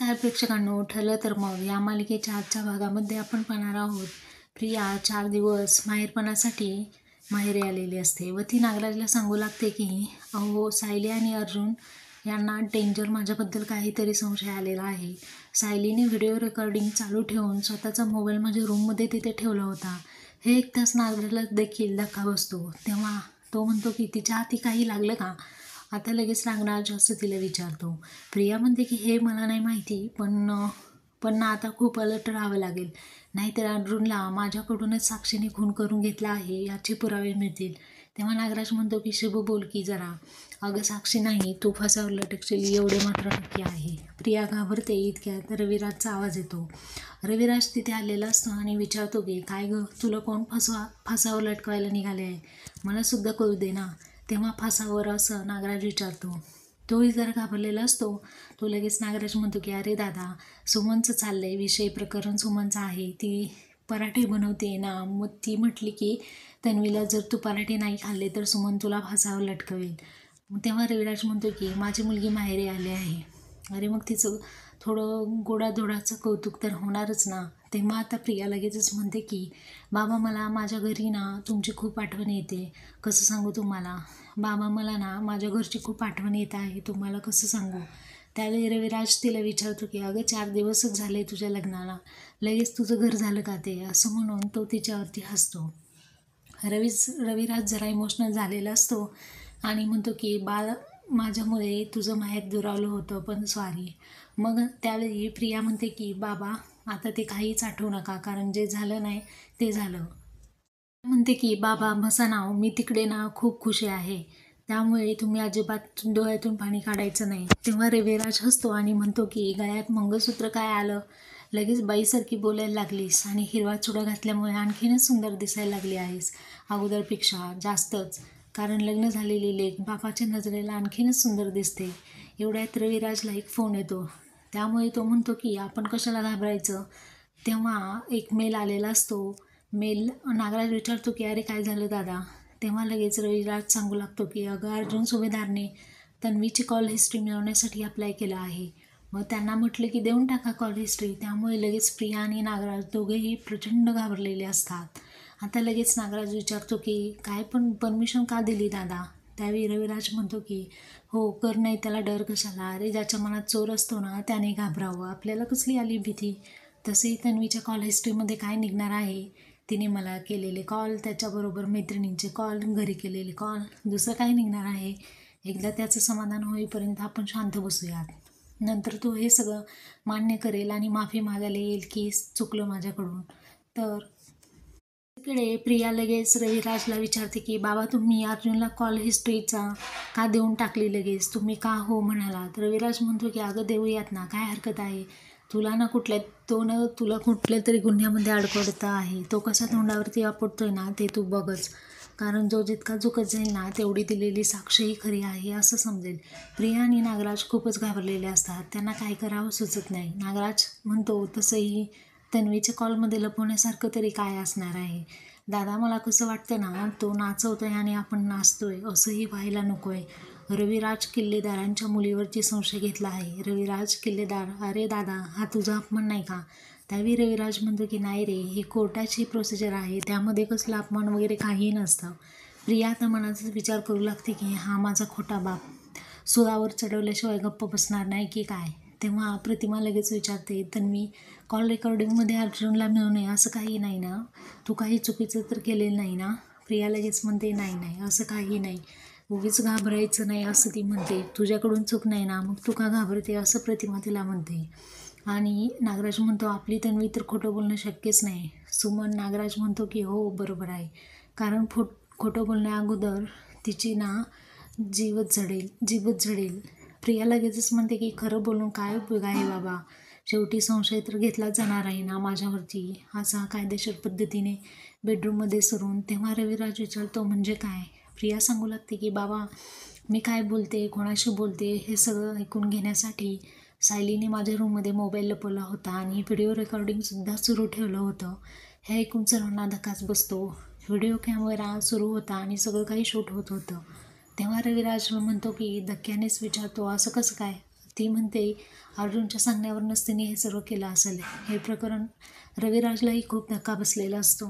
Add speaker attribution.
Speaker 1: नमस्कार प्रेक्षकांनो, ठरलं तर मग या मालिकेच्या आजच्या भागामध्ये आपण पाहणार आहोत. प्रिया 4 दिवस माहेरपणासाठी माहेरी आलेली असते व ती नागराजला सांगू लागते की अहो, सायली आणि अर्जुन यांना डेंजर माझ्याबद्दल काहीतरी संशय आलेला आहे. सायलीने व्हिडिओ रेकॉर्डिंग चालू ठेवून स्वतःचा मोबाईल माझ्या रूममध्ये तिथे ठेवला होता. हे ऐकताच नागराजला देखील धक्का बसतो. तेव्हा तो म्हणतो की तिच्या हाती काही लागलं का? आता लगेच नागराज असं तिला विचारतो. प्रिया म्हणते की हे मला नाही माहिती, पण ना आता खूप अलर्ट राहावं लागेल, नाहीतर अर्जुनला माझ्याकडूनच साक्षीने खून करून घेतला आहे याचे पुरावे मिळतील. तेव्हा नागराज म्हणतो की शिव, बोल की जरा. अगं साक्षी नाही, तू फसावलं ॲक्च्युली, एवढे मात्र नक्की आहे. प्रिया घाबरते. इतक्यात रविराजचा आवाज येतो. रविराज तिथे आलेला असतो आणि विचारतो की काय गं, तुला कोण फासावर लटकवायला निघाले आहे? मला सुद्धा कळू दे ना. तेव्हा फासावर असं नागराज विचारतो. तोही जरा घाबरलेला असतो. तो लगेच नागराज म्हणतो की अरे दादा, सुमनचं चाललंय विषय, प्रकरण सुमनचं आहे. ती पराठे बनवते ना, मग ती म्हटली की तन्वीला जर तू पराठे नाही खाल्ले तर सुमन तुला फासावर लटकवेल. तेव्हा रविराज म्हणतो की माझी मुलगी माहेरी आली आहे. अरे मग तिचं थोडं गोडाधोडाचं कौतुक तर होणारच ना. तेव्हा आता प्रिया लगेचच म्हणते की बाबा, मला माझ्या घरी ना तुमची खूप आठवण येते. कसं सांगू तुम्हाला बाबा, मला ना माझ्या घरची खूप आठवण येत आहे, तुम्हाला कसं सांगू. त्यावेळी रविराज तिला विचारतो की अगं, 4 दिवसच झाले तुझ्या लग्नाला, लगेच तुझं घर झालं का ते? असं म्हणून तो तिच्यावरती हसतो. रविराज जरा इमोशनल झालेला असतो आणि म्हणतो की बाळ, माझ्यामुळे तुझं माहेर दुरावलं होतं, पण सॉरी. मग त्यावेळी प्रिया म्हणते की बाबा, आता ते काहीच आठवू नका, कारण जे झालं नाही ते झालं. म्हणते की बाबा बसा ना, मी तिकडे ना खूप खुशी आहे, त्यामुळे तुम्ही अजिबात डोळ्यातून पाणी काढायचं नाही. तेव्हा रविराज हसतो आणि म्हणतो की गळ्यात मंगळसूत्र काय आलं, लगेच बाईसारखी बोलायला लागलीस आणि हिरवा चुडा घातल्यामुळे आणखीनच सुंदर दिसायला लागली आहेस, अगोदरपेक्षा जास्तच. कारण लग्न झालेली लेक बापाच्या नजरेला आणखीनच सुंदर दिसते. एवढ्यात रविराजला एक फोन येतो. त्यामुळे तो म्हणतो की आपण कशाला घाबरायचं. तेव्हा एक मेल आलेला असतो. नागराज विचारतो की अरे काय झालं दादा. तेव्हा लगेच रविराज सांगू लागतो की अगं, अर्जुन सुभेदारने तन्वीची कॉल हिस्ट्री मिळवण्यासाठी अप्लाय केलं आहे. मग त्यांना म्हटलं की देऊन टाका कॉल हिस्ट्री. त्यामुळे लगेच प्रिया आणि नागराज दोघेही प्रचंड घाबरलेले असतात. आता लगेच नागराज विचारतो की काय, पण परमिशन का दिली दादा? त्यावेळी रविराज म्हणतो की हो, कर, नाही त्याला डर कशाला. अरे ज्याच्या मनात चोर असतो ना त्याने घाबरावं, आपल्याला कसली आली भीती. तसेही तन्वीच्या कॉल हिस्ट्रीमध्ये काय निघणार आहे, तिने मला केलेले कॉल, त्याच्याबरोबर मैत्रिणींचे कॉल, घरी केलेले कॉल, दुसरं काय निघणार आहे. एकदा त्याचं समाधान होईपर्यंत आपण शांत बसूयात. नंतर तो हे सगळं मान्य करेल आणि माफी मागायला येईल की चुकलं माझ्याकडून. तर तिकडे प्रिया लगेच रविराजला विचारते की बाबा, तुम्ही अर्जुनला कॉल हिस्ट्रीचा का देऊन टाकली लगेच, तुम्ही का हो म्हणालात? रविराज म्हणतो की अगं देऊयात ना, काय हरकत आहे. तुला ना तुला कुठल्या तरी गुन्ह्यामध्ये अडकवत आहे, तो कसा तोंडावरती आपटतोय ना ते तू बघच. कारण जो जितका झुकत जाईल ना तेवढी दिलेली साक्षीही खरी आहे असं समजेल. प्रिया आणि नागराज खूपच घाबरलेले असतात. त्यांना काय करावं सुचत नाही. नागराज म्हणतो तसंही तन्वीच्या कॉलमध्ये लपवण्यासारखं तरी काय असणार आहे दादा. मला कसं वाटतं ना, तो नाचवतोय आणि आपण नाचतोय असंही व्हायला नको आहे. रविराज किल्लेदारांच्या मुलीवरची संशय घेतला आहे. रविराज किल्लेदार, अरे दादा, हा तुझा अपमान नाही का? त्यावेळी रविराज म्हणतो की नाही रे, ही कोर्टाची प्रोसिजर आहे, त्यामध्ये कसलं अपमान वगैरे काही नसतं. प्रिया आता मनाचाच विचार करू लागते की हा माझा खोटा बाप सुळावर चढवल्याशिवाय गप्प बसणार नाही की काय. तेव्हा प्रतिमा लगेच विचारते, तन्वी, कॉल रेकॉर्डिंगमध्ये अर्जुनला मिळू नये असं काही नाही ना, तू काही चुकीचं तर केलेलं नाही ना? प्रिया लगेच म्हणते नाही, असं काही नाही, उगीच घाबरायचं नाही असं ती म्हणते. तुझ्याकडून चूक नाही ना, मग तू का घाबरते असं प्रतिमा तिला म्हणते. आणि नागराज म्हणतो आपली तन्वी तर खोटं बोलणं शक्यच नाही. सुमन. नागराज म्हणतो की हो बरोबर आहे, कारण खोटं बोलण्या अगोदर तिची ना जीवच झडेल. प्रिया लगेचच म्हणते की खरं बोलून काय उपयोग आहे बाबा, शेवटी संशय तर घेतलाच जाणार आहे ना माझ्यावरती, असा कायदेशीर पद्धतीने बेडरूममध्ये सरून. तेव्हा रविराज विचारतो म्हणजे काय? प्रिया सांगू लागते की बाबा, मी काय बोलते, कोणाशी बोलते हे सगळं ऐकून घेण्यासाठी सायलीने माझ्या रूममध्ये मोबाईल लपवला होता आणि व्हिडिओ रेकॉर्डिंगसुद्धा सुरू ठेवलं होतं. हे ऐकून सर्वांना धक्काच बसतो. व्हिडिओ कॅमेरा सुरू होता आणि सगळं काही शूट होत होतं. तेव्हा रविराज म्हणतो की धक्क्यानेच विचारतो असं कसं काय? ती म्हणते अर्जुनच्या सांगण्यावरूनच तिने हे सर्व केलं असेल. हे प्रकरण रविराजलाही खूप धक्का बसलेला असतो.